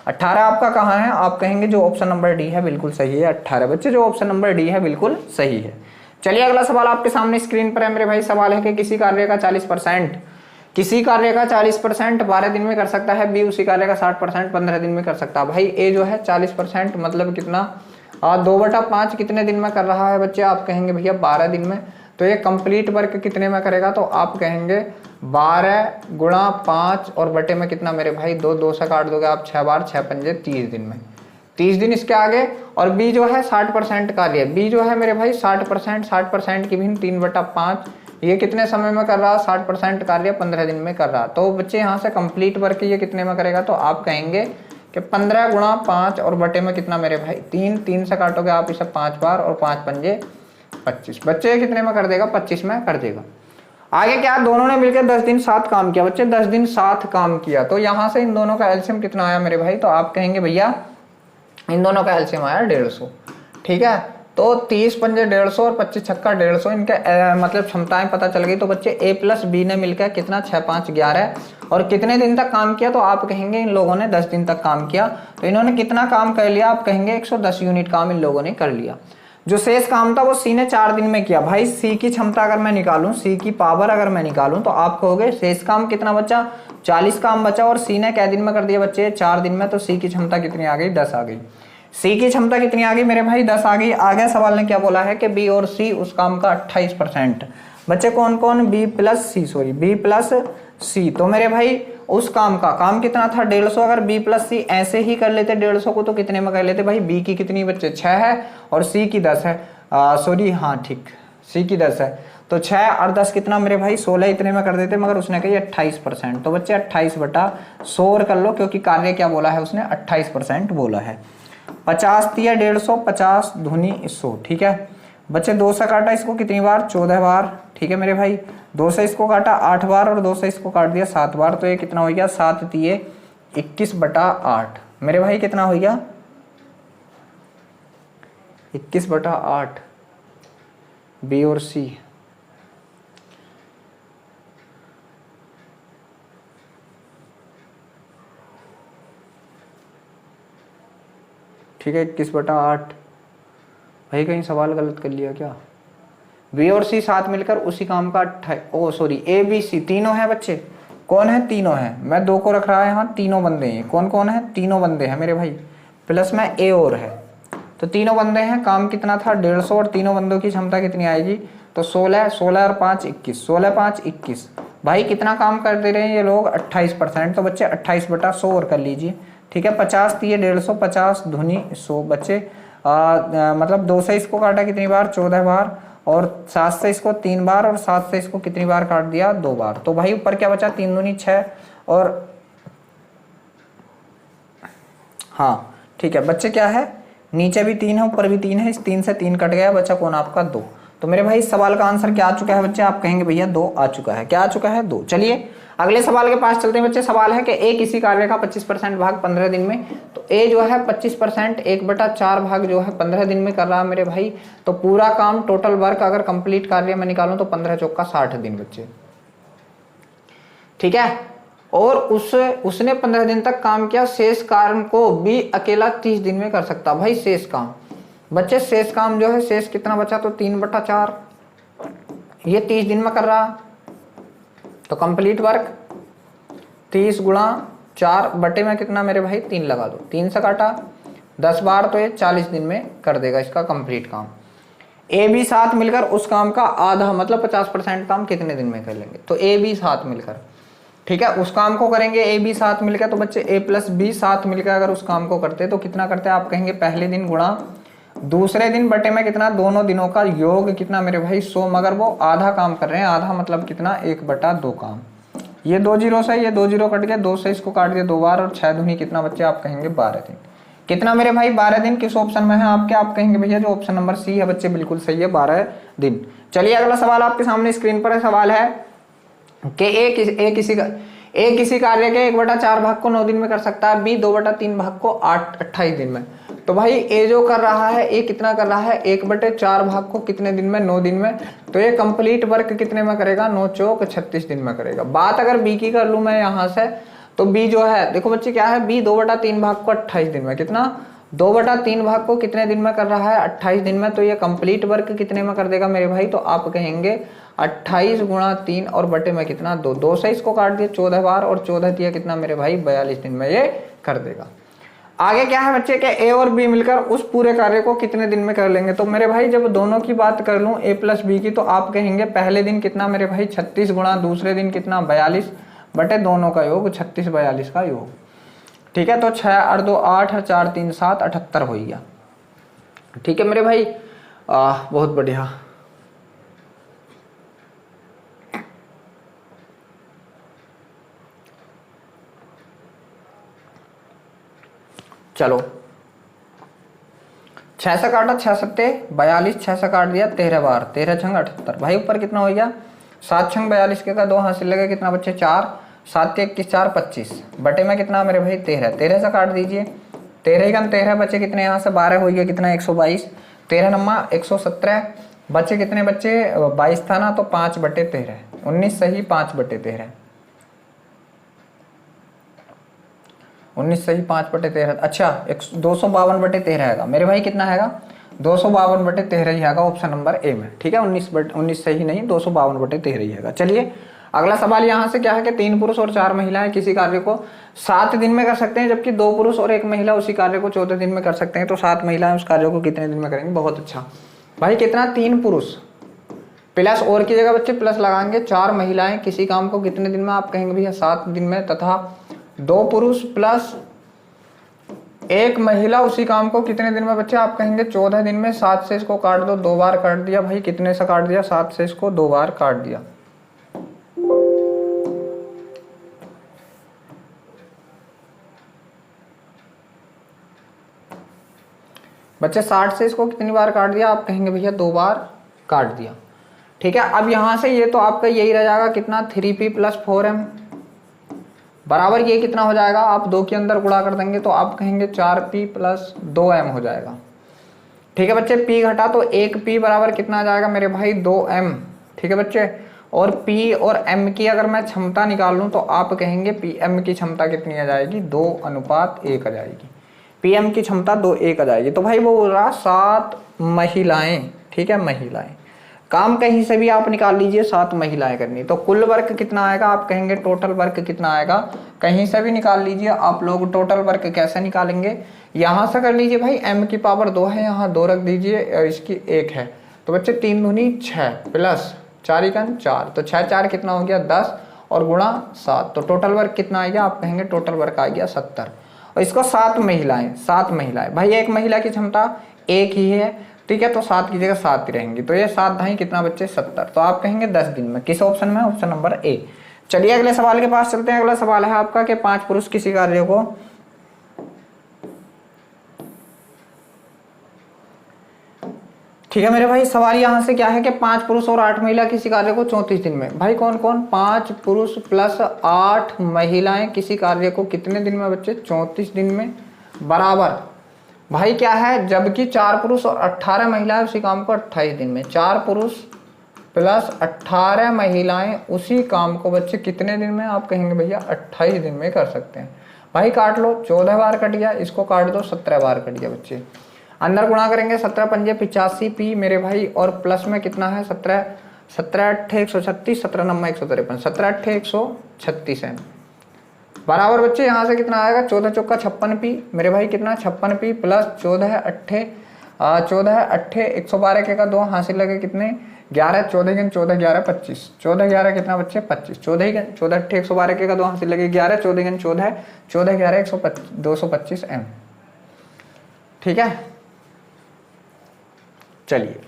18 आपका कहाँ है? आप कहेंगे जो ऑप्शन नंबर डी है बिल्कुल सही है, 18। बच्चे जो ऑप्शन नंबर डी है बिल्कुल सही है। चलिए अगला सवाल आपके सामने स्क्रीन पर है मेरे भाई। सवाल है कि किसी कार्य का 40% किसी कार्य का 40% 12 दिन में कर सकता है, बी उसी कार्य का 60% 15 दिन में कर सकता है। भाई ए जो है 40% मतलब कितना 2/5 कितने दिन में कर रहा है बच्चे, आप कहेंगे भैया 12 दिन में। तो ये कंप्लीट वर्क कितने में करेगा, तो आप कहेंगे 12 गुणा 5 और बटे में कितना मेरे भाई 2, 2 से काट दोगे आप 6 बार 6 पंजे 30 दिन में, 30 दिन इसके आगे। और बी जो है 60% कार्य, बी जो है मेरे भाई 60% की भिन्न 3/5, ये कितने समय में कर रहा है 60% कार्य 15 दिन में कर रहा। तो बच्चे यहाँ से कंप्लीट वर्क ये कितने में करेगा, तो आप कहेंगे कि 15 गुणा 5 और बटे में कितना मेरे भाई 3, 3 से काटोगे आप इसे 5 बार और 5 पंजे 25, बच्चे कितने में कर देगा 25 में कर देगा। आगे क्या, दोनों ने मिलकर 10 दिन साथ काम किया बच्चे, 10 दिन साथ काम किया, तो यहाँ से इन दोनों का एलसीएम कितना आया मेरे भाई, तो आप कहेंगे भैया इन दोनों का एलसीएम आया 150। ठीक है, तो 30 पंजे 150 और 25 छक्का 150, इनके मतलब क्षमताएं पता चल गई। तो बच्चे ए प्लस बी ने मिलकर कितना 6 5 11 और कितने दिन तक काम किया, तो आप कहेंगे इन लोगों ने 10 दिन तक काम किया। तो इन्होंने कितना काम कर लिया, आप कहेंगे 110 यूनिट काम इन लोगों ने कर लिया। जो शेष काम था वो सी ने 4 दिन में किया। भाई सी की क्षमता अगर मैं निकालूं, सी की पावर अगर मैं निकालूं, तो आप कहोगे शेष काम कितना बचा 40 काम बचा, और सी ने क्या दिन में कर दिया बच्चे 4 दिन में। तो सी की क्षमता कितनी आ गई 10 आ गई। सी की क्षमता कितनी आ गई मेरे भाई 10 आ गई। आगे सवाल ने क्या बोला है कि बी और सी उस काम का 28%। बच्चे कौन कौन, बी प्लस सी। तो मेरे भाई उस काम का काम कितना था 150, अगर बी प्लस सी ऐसे ही कर लेते 150 को, तो कितने में कर लेते भाई, बी की कितनी बच्चे 6 है और सी की 10 है, सॉरी हाँ ठीक, सी की 10 है, तो 6 और 10 कितना मेरे भाई 16 इतने में कर देते, मगर उसने कही 28%। तो बच्चे 28/100 कर लो, क्योंकि कार्य क्या बोला है उसने 28% बोला है। 50 दिया 150, 50 दूनी 100। ठीक है बच्चे, 2 से काटा इसको कितनी बार 14 बार। ठीक है मेरे भाई, 2 से इसको काटा 8 बार और 2 से इसको काट दिया 7 बार। तो ये कितना हो गया 7 दिए 21/8 मेरे भाई, कितना हो गया 21/8 बी और सी। ठीक है 21/8। भाई कहीं सवाल गलत कर लिया क्या, बी और सी साथ मिलकर उसी काम का ए बी सी तीनों हैं बच्चे, कौन है तीनों हैं, मैं 2 को रख रहा है यहाँ, तीनों बंदे हैं, कौन कौन है तीनों बंदे हैं मेरे भाई, प्लस में ए और है, तो तीनों बंदे हैं। काम कितना था 150 और तीनों बंदों की क्षमता कितनी आएगी, तो 16 और 5 21, 16 5 21। भाई कितना काम कर दे रहे हैं ये लोग 28%। तो बच्चे 28/100 और कर लीजिए। ठीक है 50 दिए 150, 50 दूनी 100 बच्चे, मतलब 2 से इसको काटा कितनी बार 14 बार, और 7 से इसको 3 बार, और 7 से इसको कितनी बार काट दिया 2 बार। तो भाई ऊपर क्या बचा 3 दूनी 6, और हाँ ठीक है बच्चे क्या है, नीचे भी 3 है ऊपर भी 3 है, इस 3 से 3 कट गया, बचा कौन आपका 2। तो मेरे भाई इस सवाल का आंसर क्या आ चुका है बच्चे, आप कहेंगे भैया 2 आ चुका है। क्या आ चुका है 2। चलिए अगले सवाल के पास चलते हैं बच्चे। सवाल है कि ए किसी कार्य का 25% भाग 15 दिन में, तो ए जो है 25% 1/4 भाग जो है 15 दिन में कर रहा है मेरे भाई। तो पूरा काम टोटल वर्क अगर कंप्लीट कार्य में निकालूं तो 15 चौका 60 दिन बच्चे। ठीक है, और उसने 15 दिन तक काम किया, शेष काम को बी अकेला 30 दिन में कर सकता। भाई शेष काम बच्चे, शेष काम जो है शेष कितना बचा, तो 3/4, ये 30 दिन में कर रहा। तो कंप्लीट वर्क 30 गुणा 4 बटे में कितना मेरे भाई 3 लगा दो, 3 से काटा 10 बार, तो ये 40 दिन में कर देगा इसका कंप्लीट काम। ए बी साथ मिलकर उस काम का आधा मतलब 50% काम कितने दिन में कर लेंगे, तो ए बी साथ मिलकर। ठीक है, उस काम को करेंगे ए बी साथ मिलकर, तो बच्चे ए प्लस बी साथ मिलकर अगर उस काम को करते तो कितना करते हैं, आप कहेंगे पहले दिन गुणा दूसरे दिन बटे में कितना, दोनों दिनों का योग कितना मेरे भाई 100, मगर वो आधा काम कर रहे हैं, आधा मतलब कितना 1/2 काम। ये 2 जीरो से ये 2 जीरो कट गया, 2 से इसको काट दिया 2 बार, और 6 दूनी कितना बच्चे, आप कहेंगे 12 दिन। कितना मेरे भाई 12 दिन, किस ऑप्शन में है आपके, आप कहेंगे भैया जो ऑप्शन नंबर सी है बच्चे, बिल्कुल सही है 12 दिन। चलिए अगला सवाल आपके सामने स्क्रीन पर है। सवाल है कि ए किसी कार्य के 1/4 भाग को 9 दिन में कर सकता है, बी 2/3 भाग को 28 दिन में। तो भाई ए जो कर रहा है, ए कितना कर रहा है 1/4 भाग को कितने दिन में, 9 दिन में। तो ये कंप्लीट वर्क कितने में करेगा, 9 चौक 36 दिन में करेगा। बात अगर बी की कर लूं मैं यहाँ से, तो बी जो है देखो बच्चे क्या है, बी 2/3 भाग को 28 दिन में कितना 2/3 भाग को कितने दिन में कर रहा है? 28 दिन में। तो ये कंप्लीट वर्क कितने में कर देगा मेरे भाई? तो आप कहेंगे 28 गुणा 3 और बटे में कितना 2, 2 से इसको काट दिया 14 बार और 14 दिया कितना मेरे भाई? 42 दिन में ये कर देगा। आगे क्या है बच्चे के ए और बी मिलकर उस पूरे कार्य को कितने दिन में कर लेंगे? तो मेरे भाई जब दोनों की बात कर लूं ए प्लस बी की, तो आप कहेंगे पहले दिन कितना मेरे भाई? 36 गुणा दूसरे दिन कितना? 42 बटे दोनों का योग 36 42 का योग। ठीक है, तो 6 और 2 8 और 4 3 7 78 हो गया। ठीक है मेरे भाई, बहुत बढ़िया। चलो 6 से काटा 6 सत्ते 42, 6 से काट दिया 13 बार, 13 छंग 78। भाई ऊपर कितना हो गया? 7 छंग 42 के का 2 हासिल लगे कितना बच्चे? 4, 7 21 4 25 बटे में कितना मेरे भाई? 13, 13 से काट दीजिए 13 का 13 बच्चे कितने? यहाँ से 12 हो गया कितना? 122, 13 नम्मा 117 बच्चे कितने बच्चे? 22 था ना, तो 5/13, 19 सही 5/13, 19 सही 5/13। अच्छा 252/13 आएगा मेरे भाई। कितना आएगा? 252/13 ही आएगा ऑप्शन नंबर ए में। ठीक है, 19 सही नहीं, 252/13 ही आएगा। चलिए अगला सवाल यहाँ से क्या है कि 3 पुरुष और 4 महिलाएं किसी कार्य को 7 दिन में कर सकते हैं, जबकि 2 पुरुष और 1 महिला उसी कार्य को 14 दिन में कर सकते हैं। तो 7 महिलाएं उस कार्य को कितने दिन में करेंगे? बहुत अच्छा भाई। कितना? 3 पुरुष प्लस और की जगह बच्चे प्लस लगाएंगे, 4 महिलाएं किसी काम को कितने दिन में? आप कहेंगे भैया 7 दिन में, तथा 2 पुरुष प्लस 1 महिला उसी काम को कितने दिन में बच्चे? आप कहेंगे 14 दिन में। 7 से इसको काट दो, 2 बार काट दिया भाई। कितने से काट दिया? 7 से इसको 2 बार काट दिया। बच्चे 60 से इसको कितनी बार काट दिया? आप कहेंगे भैया 2 बार काट दिया। ठीक है, अब यहां से ये तो आपका यही रह जाएगा कितना? 3p + 4m बराबर ये कितना हो जाएगा? आप 2 के अंदर गुणा कर देंगे तो आप कहेंगे 4p + 2m हो जाएगा। ठीक है बच्चे, p घटा तो 1p बराबर कितना आ जाएगा मेरे भाई? 2m। ठीक है बच्चे, और p और m की अगर मैं क्षमता निकाल लूं तो आप कहेंगे pm की क्षमता कितनी आ जाएगी? 2:1 आ जाएगी। pm की क्षमता 2:1 आ जाएगी। तो भाई वो बोल रहा 7 महिलाएं। ठीक है, महिलाएं काम कहीं से भी आप निकाल लीजिए, 7 महिलाएं करनी। तो कुल वर्क कितना आएगा? आप कहेंगे टोटल वर्क कितना आएगा? कहीं से भी निकाल लीजिए आप लोग। टोटल वर्क कैसे निकालेंगे? यहां से कर लीजिए भाई, m की पावर 2 है, यहाँ 2 रख दीजिए और इसकी 1 है। तो बच्चे 3 दूनी 6 प्लस 4 4, तो 6 4 कितना हो गया? 10 और गुणा 7। तो टोटल वर्क कितना आ गया? आप कहेंगे टोटल वर्क आ गया 70। और इसको 7 महिलाएं, 7 महिलाएं भाई, 1 महिला की क्षमता 1 ही है। ठीक है, तो 7 की जगह 7 ही रहेंगी। तो ये 7 ढाई कितना बच्चे? 70। तो आप कहेंगे 10 दिन में। किस ऑप्शन में? Option number A. चलिए अगले सवाल के पास चलते हैं। अगला सवाल है आपका कि 5 पुरुष किसी कार्य को ठीक है मेरे भाई, सवाल यहाँ से क्या है कि 5 पुरुष और 8 महिला किसी कार्य को 34 दिन में। भाई कौन कौन? 5 पुरुष प्लस 8 महिलाएं किसी कार्य को कितने दिन में बच्चे? 34 दिन में। बराबर भाई क्या है? जबकि 4 पुरुष और 18 महिलाएं उसी काम को 28 दिन में। 4 पुरुष प्लस 18 महिलाएं उसी काम को बच्चे कितने दिन में? आप कहेंगे भैया 28 दिन में कर सकते हैं। भाई काट लो, 14 बार कट गया, इसको काट दो 17 बार कट गया बच्चे। अंदर गुणा करेंगे 17 पंजे 85p मेरे भाई, और प्लस में कितना है? 17 8 136, 17 9 153, 17 8 136 है। बराबर बच्चे यहाँ से कितना आएगा? 14 चौका 56p मेरे भाई, कितना? 56p प्लस 14 8 112 के का 2 हासिल लगे कितने? 11, 14 14 11 25, 14 11 कितना बच्चे? 25, 14 8 112 के का 2 हासिल लगे 11, 14 14 14 11 225 m। ठीक है, चलिए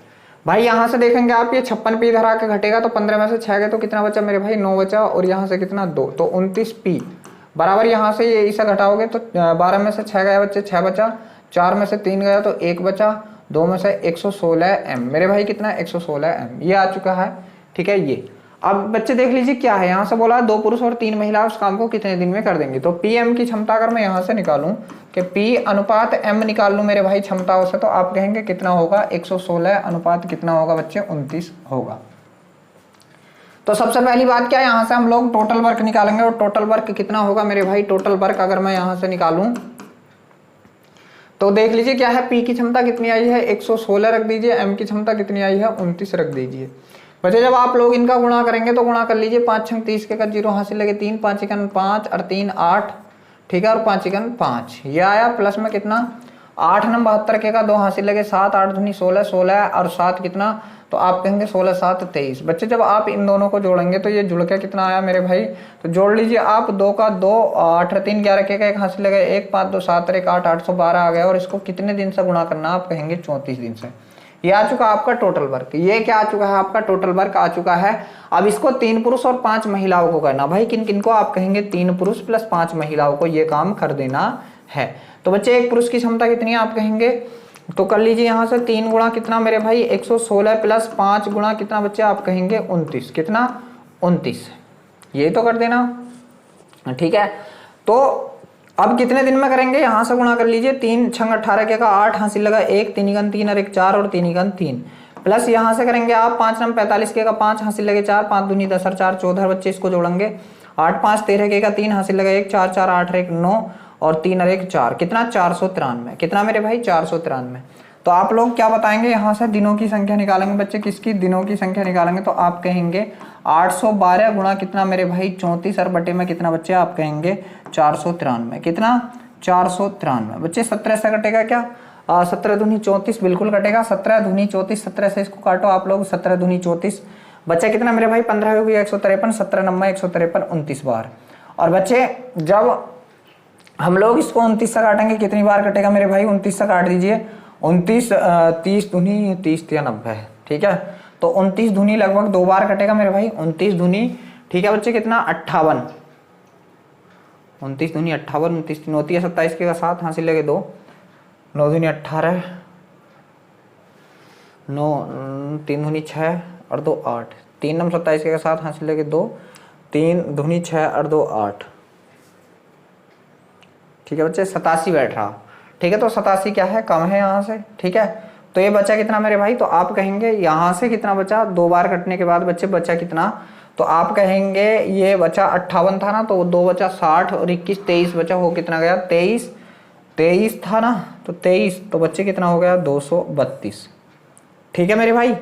भाई यहाँ से देखेंगे आप, ये 56p इधर आके घटेगा तो 15 में से 6 गए तो कितना बचा मेरे भाई? 9 बचा, और यहाँ से कितना? 2, तो 29p बराबर यहाँ से ये इसे घटाओगे तो 12 में से 6 गया बच्चे, 6 बचा, 4 में से 3 गया तो 1 बचा, 2 में से 116 m मेरे भाई, कितना? 116 m ये आ चुका है। ठीक है, ये अब बच्चे देख लीजिए क्या है, यहाँ से बोला 2 पुरुष और 3 महिला उस काम को कितने दिन में कर देंगे। तो pm की क्षमता अगर मैं यहाँ से निकालूं कि p अनुपात m निकाल लूं मेरे भाई क्षमताओं से, तो आप कहेंगे कितना होगा? 116 अनुपात कितना होगा बच्चे? 29 होगा। तो सबसे पहली बात क्या है, यहाँ से हम लोग टोटल वर्क निकालेंगे, और टोटल वर्क कितना होगा मेरे भाई? टोटल वर्क अगर मैं यहाँ से निकालूं तो देख लीजिए क्या है, पी की क्षमता कितनी आई है 116 रख दीजिए, एम की क्षमता कितनी आई है 29 रख दीजिए। बच्चे जब आप लोग इनका गुणा करेंगे तो गुणा कर लीजिए, 5 छंग 30 के कर 0 हासिल लगे 3, 5 एकन 5 और 3 8, ठीक है, और 5 एकन 5, ये आया प्लस में कितना 8 नंबर 72 के का 2 हासिल लगे 7, 8 दूनी 16, 16 और 7 कितना, तो आप कहेंगे 16 7 23। बच्चे जब आप इन दोनों को जोड़ेंगे तो ये जुड़ के कितना आया मेरे भाई, तो जोड़ लीजिए आप 2 का 2, 8 3 11 के का 1 हासिल लगे 1, 5 2 7 1 8, 812 आ गया। और इसको कितने दिन से गुणा करना, आप कहेंगे 34 दिन से। ये आ चुका आपका टोटल वर्क। ये क्या आ चुका है, आपका टोटल वर्क आ चुका है। अब इसको 3 पुरुष और 5 महिलाओं को करना। भाई किन किन को, आप कहेंगे 3 पुरुष प्लस 5 महिलाओं को ये काम कर देना है। तो बच्चे एक पुरुष की क्षमता कितनी है, आप कहेंगे, तो कर लीजिए यहाँ से 3 गुणा कितना मेरे भाई 116 प्लस 5 गुणा कितना बच्चे, आप कहेंगे 29, कितना 29, ये तो कर देना, ठीक है। तो अब कितने दिन में करेंगे, यहाँ से गुणा कर लीजिए, 3 छंग 18 के का 8 हासिल लगा 1, 3 एकन 3 और 1 4 और 3 एकन 3, प्लस यहाँ से करेंगे आप 5 नंबर 45 के का 5 हासिल लगे 4, 5 दूनी 10 और 4 14 बच्चे, इसको जोड़ेंगे 8 5 13 के का 3 हासिल लगा 1, 4 4 8 1 9 और 3 और 1 4, कितना 493, कितना मेरे भाई 493। तो आप लोग क्या बताएंगे, यहाँ से दिनों की संख्या निकालेंगे बच्चे, किसकी, दिनों की संख्या निकालेंगे, तो आप कहेंगे 812 गुणा कितना मेरे भाई 34 और बटे में कितना बच्चे, आप कहेंगे 493, कितना 493 बच्चे। 17 से कटेगा क्या, 17 दूनी 34 बिल्कुल कटेगा, 17 दूनी 34, 17 से इसको काटो आप लोग, 17 दूनी 34 बच्चे कितना मेरे भाई 15 हो गया 153, 17 नंबर 153 29 बार। और बच्चे जब हम लोग इसको 29 से काटेंगे कितनी बार कटेगा मेरे भाई, 29 से काट दीजिए, 29 30 दूनी 30 या 90, ठीक है। तो 29 दूनी लगभग 2 बार कटेगा मेरे भाई, 29 दूनी, ठीक है बच्चे, कितना 58, 29 दूनी 58, 29 तीन होती है 27 के का 7 हासिल लगे 2, 9 दूनी 18, 9 3 दूनी 6 और 2 8, 3 नंबर 27 के का 7 हासिल लगे 2, 3 दूनी 6 और 2 8, ठीक है बच्चे, 87 बैठ रहा, ठीक है। तो 87 क्या है, कम है यहाँ से, ठीक है। तो ये बचा कितना मेरे भाई, तो आप कहेंगे यहाँ से कितना बचा, 2 बार कटने के बाद बच्चे बचा कितना, तो आप कहेंगे ये बचा 58 था ना, तो 2 बचा 60 और 21 23 बचा, हो कितना गया 23 था ना, तो 23, तो बच्चे कितना हो गया 232, ठीक है मेरे भाई।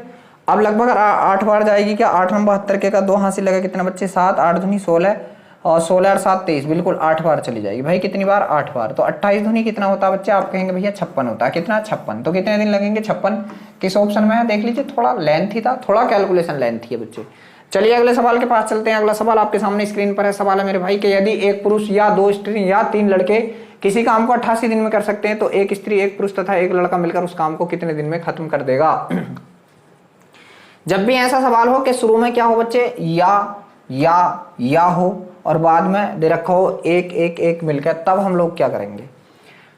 अब लगभग 8 बार जाएगी क्या, 8 नंबर 72 के का 2 हासिल लगा कितना बच्चे 7, 8 दूनी 16 और 16 और 7 23, बिल्कुल 8 बार चली जाएगी भाई, कितनी बार 8 बार। तो 28 दूनी कितना होता है बच्चे, आप कहेंगे भैया 56 होता है, कितना 56। तो कितने दिन लगेंगे 56, किस ऑप्शन में है देख लीजिए, थोड़ा लेंथी था, थोड़ा कैलकुलेशन लेंथी है बच्चे। चलिए अगले सवाल के पास चलते हैं। अगला सवाल आपके सामने स्क्रीन पर है। सवाल है मेरे भाई कि यदि एक पुरुष या 2 स्त्री या 3 लड़के किसी काम को 88 दिन में कर सकते हैं तो एक स्त्री, एक पुरुष तथा एक लड़का मिलकर उस काम को कितने दिन में खत्म कर देगा। जब भी ऐसा सवाल हो कि शुरू में क्या हो बच्चे, या हो और बाद में दे रखा हो एक एक एक मिलकर, तब हम लोग क्या करेंगे,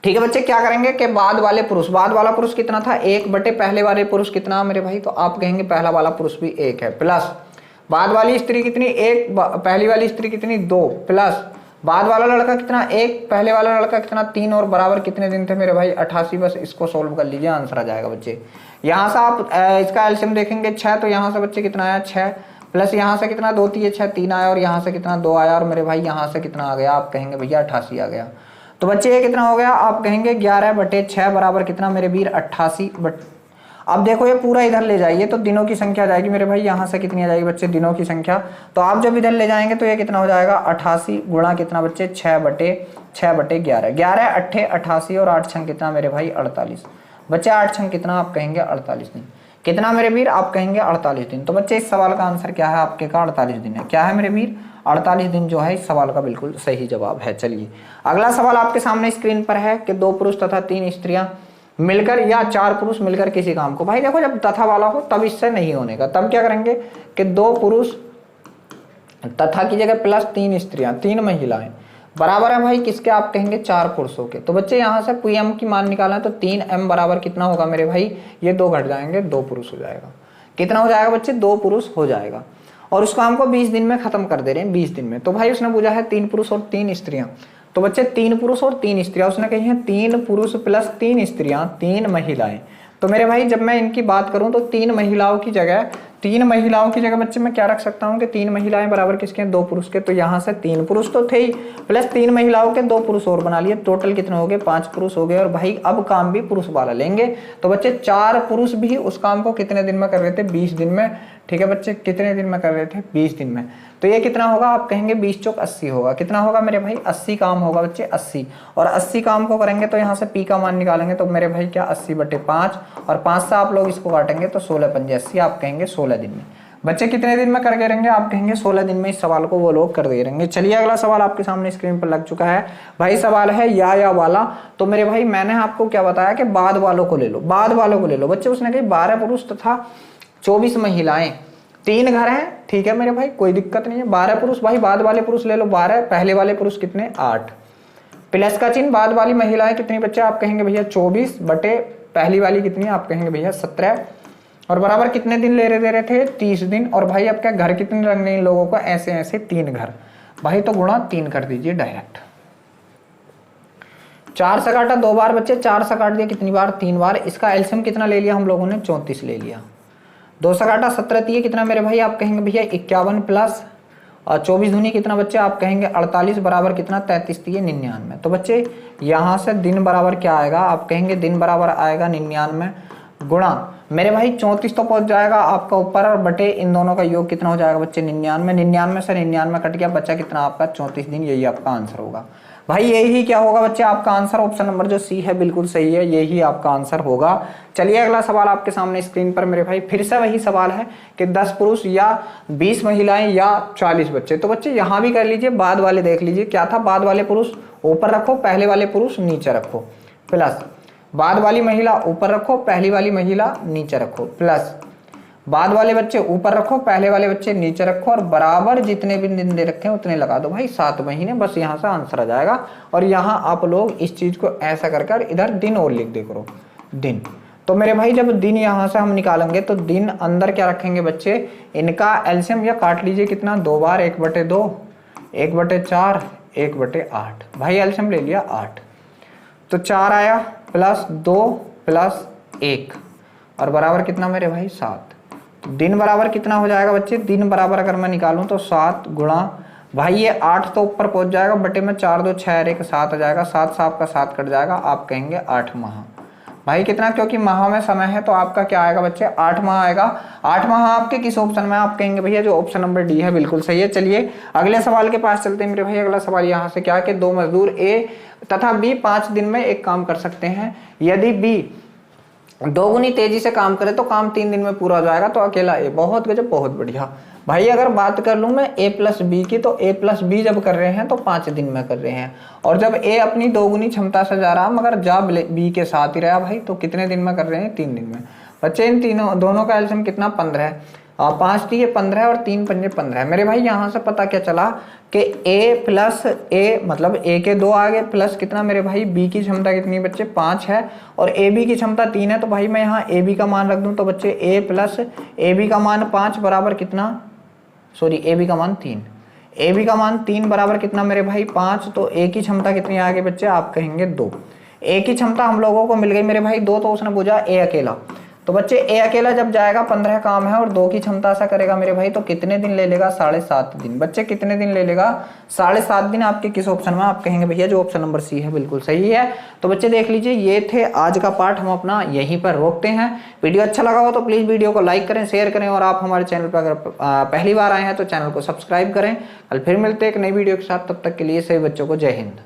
ठीक है बच्चे। क्या करेंगे कि बाद वाले पुरुष, बाद वाला पुरुष कितना था 1 बटे पहले वाले पुरुष कितना मेरे भाई, तो आप कहेंगे पहला वाला पुरुष भी 1 है, प्लस बाद वाली स्त्री कितनी 1, पहली वाली स्त्री कितनी 2, प्लस बाद वाला लड़का कितना 1, पहले वाला लड़का कितना 3 और बराबर कितने दिन थे मेरे भाई 88। बस इसको सोल्व कर लीजिए, आंसर आ जाएगा बच्चे। यहाँ से आप इसका एलसीएम देखेंगे 6, तो यहाँ से बच्चे कितना आया 6, प्लस यहाँ से कितना 2 3 6 3 आया और यहाँ से कितना 2 आया और मेरे भाई यहाँ से कितना आ गया, आप कहेंगे भैया 88 आ गया। तो बच्चे ये कितना हो गया, आप कहेंगे 11 बटे 6 बराबर कितना मेरे वीर 88 बट। अब देखो ये पूरा इधर ले जाइए तो दिनों की संख्या आ जाएगी मेरे भाई, यहाँ से कितनी आ जाएगी बच्चे दिनों की संख्या। तो आप जब इधर ले जाएंगे तो ये कितना हो जाएगा 88 गुणा कितना बच्चे 6 बटे 11, 11 8 88 और 8 छंग कितना मेरे भाई 48 बच्चे, 8 छंग कितना आप कहेंगे 48 दिन, कितना मेरे वीर आप कहेंगे 48 दिन। तो बच्चे इस सवाल का आंसर क्या है आपके का 48 दिन है। क्या है मेरे वीर 48 दिन जो है इस सवाल का बिल्कुल सही जवाब है। चलिए अगला सवाल आपके सामने स्क्रीन पर है कि 2 पुरुष तथा 3 स्त्रियां मिलकर या 4 पुरुष मिलकर किसी काम को, भाई देखो जब तथा वाला हो तब इससे नहीं होने का, तब क्या करेंगे कि 2 पुरुष तथा की जगह प्लस 3 स्त्रियां 3 महिलाएं बराबर है भाई किसके, आप कहेंगे 4 पुरुषों के। तो बच्चे यहाँ से पीएम की मान निकालना है तो 3m बराबर कितना होगा मेरे भाई, ये 2 घट जाएंगे 2 पुरुष हो जाएगा। कितना हो जाएगा बच्चे 2 पुरुष हो जाएगा। और उस काम को 20 दिन में खत्म कर दे रहे हैं 20 दिन में। तो भाई उसने पूछा है 3 पुरुष और 3 स्त्रियां, तो बच्चे 3 पुरुष और 3 स्त्रियां उसने कही है 3 पुरुष प्लस 3 स्त्रियां 3 महिलाएं। तो मेरे भाई जब मैं इनकी बात करूं तो 3 महिलाओं की जगह 3 महिलाओं की जगह बच्चे मैं क्या रख सकता हूँ कि 3 महिलाएं बराबर किसके हैं, 2 पुरुष के। तो यहाँ से 3 पुरुष तो थे ही, प्लस 3 महिलाओं के 2 पुरुष और बना लिए, टोटल कितने हो गए, 5 पुरुष हो गए। और भाई अब काम भी पुरुष वाला लेंगे। तो बच्चे 4 पुरुष भी उस काम को कितने दिन में कर रहे थे, 20 दिन में। ठीक है बच्चे, कितने दिन में कर रहे थे, 20 दिन में। तो ये कितना होगा, आप कहेंगे 20 चौक 80 होगा। कितना होगा मेरे भाई, 80 काम होगा बच्चे, 80। और 80 काम को करेंगे तो यहाँ से पी का मान निकालेंगे तो मेरे भाई क्या 80/5, और 5 से आप लोग इसको काटेंगे तो 16×5 आप कहेंगे 16 दिन में। बच्चे कितने दिन में करके रहेंगे, आप कहेंगे 16 दिन में इस सवाल को वो लोग कर दे रहेंगे। चलिए अगला सवाल आपके सामने स्क्रीन पर लग चुका है भाई। सवाल है या वाला। तो मेरे भाई मैंने आपको क्या बताया कि बाद वालों को ले लो, बाद वालों को ले लो। बच्चे उसने कही 12 पुरुष तथा 24 महिलाएं, 3 घर हैं। ठीक है मेरे भाई, कोई दिक्कत नहीं है। 12 पुरुष, भाई बाद वाले पुरुष ले लो 12, पहले वाले पुरुष कितने 8, प्लस का चिन्ह, बाद वाली महिलाएं कितनी बच्चे, आप कहेंगे भैया 24 बटे पहली वाली कितनी, आप कहेंगे भैया 17, और बराबर कितने दिन दे रहे थे, 30 दिन। और भाई अब क्या घर कितने रखने इन लोगों को, ऐसे ऐसे 3 घर। भाई तो गुणा 3 कर दीजिए डायरेक्ट। 4 से काटा 2 बार बच्चे, 4 से काट दिया कितनी बार, 3 बार। इसका एलसीएम कितना ले लिया हम लोगों ने, 34 ले लिया। 2 से काटा 17 दिए कितना मेरे भाई, आप कहेंगे भैया 51 प्लस और 24 दूनी कितना बच्चे, आप कहेंगे 48 बराबर कितना 33 दिए 99। तो बच्चे यहाँ से दिन बराबर क्या आएगा, आप कहेंगे दिन बराबर आएगा 99 गुणा मेरे भाई 34 तो पहुंच जाएगा आपका ऊपर, और बटे इन दोनों का योग कितना हो जाएगा बच्चे 99। 99 से 99 कट गया, बच्चा कितना आपका 34 दिन। यही आपका आंसर होगा भाई। यही क्या होगा बच्चे आपका आंसर, ऑप्शन नंबर जो सी है बिल्कुल सही है, यही आपका आंसर होगा। चलिए अगला सवाल आपके सामने स्क्रीन पर मेरे भाई, फिर से वही सवाल है कि 10 पुरुष या 20 महिलाएं या 40 बच्चे। तो बच्चे यहाँ भी कर लीजिए, बाद वाले देख लीजिए क्या था, बाद वाले पुरुष ऊपर रखो, पहले वाले पुरुष नीचे रखो, प्लस बाद वाली महिला ऊपर रखो, पहली वाली महिला नीचे रखो, प्लस बाद वाले बच्चे ऊपर रखो, पहले वाले बच्चे नीचे रखो, और बराबर जितने भी दिन दे रखे हैं उतने लगा दो भाई, 7 महीने। बस यहाँ से आंसर आ जाएगा। और यहाँ आप लोग इस चीज को ऐसा करके इधर दिन और लिख दे करो, दिन। तो मेरे भाई जब दिन यहाँ से हम निकालेंगे तो दिन अंदर क्या रखेंगे बच्चे, इनका एलसीएम या काट लीजिए कितना, 2 बार 1/2, 1/4, 1/8। भाई एलसीएम ले लिया 8, तो 4 आया प्लस 2 प्लस 1 और बराबर कितना मेरे भाई 7। दिन बराबर कितना हो जाएगा बच्चे, दिन बराबर अगर मैं निकालूं तो 7 गुणा भाई ये 8 तो ऊपर पहुंच जाएगा, बटे में 4 2 6 1 7 आ जाएगा, 7 से आपका 7 कट जाएगा, आप कहेंगे 8 माह। भाई कितना, क्योंकि माह में समय है तो आपका क्या आएगा बच्चे 8 माह आएगा। 8 माह आपके किस ऑप्शन में, आप कहेंगे भैया जो ऑप्शन नंबर डी है बिल्कुल सही है। चलिए अगले सवाल के पास चलते हैं मेरे भाई। अगला सवाल यहाँ से क्या कि 2 मजदूर ए तथा बी 5 दिन में एक काम कर सकते हैं। यदि बी 2 गुनी तेजी से काम करे तो काम 3 दिन में पूरा हो जाएगा। तो अकेला ए, बहुत गजब, बहुत बढ़िया। भाई अगर बात कर लूं मैं ए प्लस बी की, तो ए प्लस बी जब कर रहे हैं तो 5 दिन में कर रहे हैं, और जब ए अपनी 2 गुनी क्षमता से जा रहा मगर जा बी के साथ ही रहा भाई, तो कितने दिन में कर रहे हैं, 3 दिन में। बच्चे इन तीनों दोनों का एलसीएम कितना 15 है, 5 दिए 15 और 3 पंजे 15। मेरे भाई यहाँ से पता क्या चला कि a प्लस ए मतलब a के 2 आ गए, प्लस कितना मेरे भाई b की क्षमता कितनी बच्चे 5 है, और ए बी की क्षमता 3 है। तो भाई मैं यहाँ ए बी का मान रख दूं तो बच्चे a प्लस ए बी का मान 5 बराबर कितना, सॉरी ए बी का मान 3, ए बी का मान 3 बराबर कितना मेरे भाई 5। तो ए की क्षमता कितनी आ गई बच्चे, आप कहेंगे 2। ए की क्षमता हम लोगों को मिल गई मेरे भाई 2, तो उसने पूछा ए अकेला। तो बच्चे ए अकेला जब जाएगा 15 काम है और 2 की क्षमता से करेगा मेरे भाई, तो कितने दिन ले लेगा 7.5 दिन। बच्चे कितने दिन ले लेगा 7.5 दिन। आपके किस ऑप्शन में, आप कहेंगे भैया जो ऑप्शन नंबर सी है बिल्कुल सही है। तो बच्चे देख लीजिए ये थे आज का पार्ट, हम अपना यहीं पर रोकते हैं। वीडियो अच्छा लगा हो तो प्लीज वीडियो को लाइक करें, शेयर करें, और आप हमारे चैनल पर अगर पहली बार आए हैं तो चैनल को सब्सक्राइब करें। कल फिर मिलते हैं एक नई वीडियो के साथ, तब तक के लिए सभी बच्चों को जय हिंद।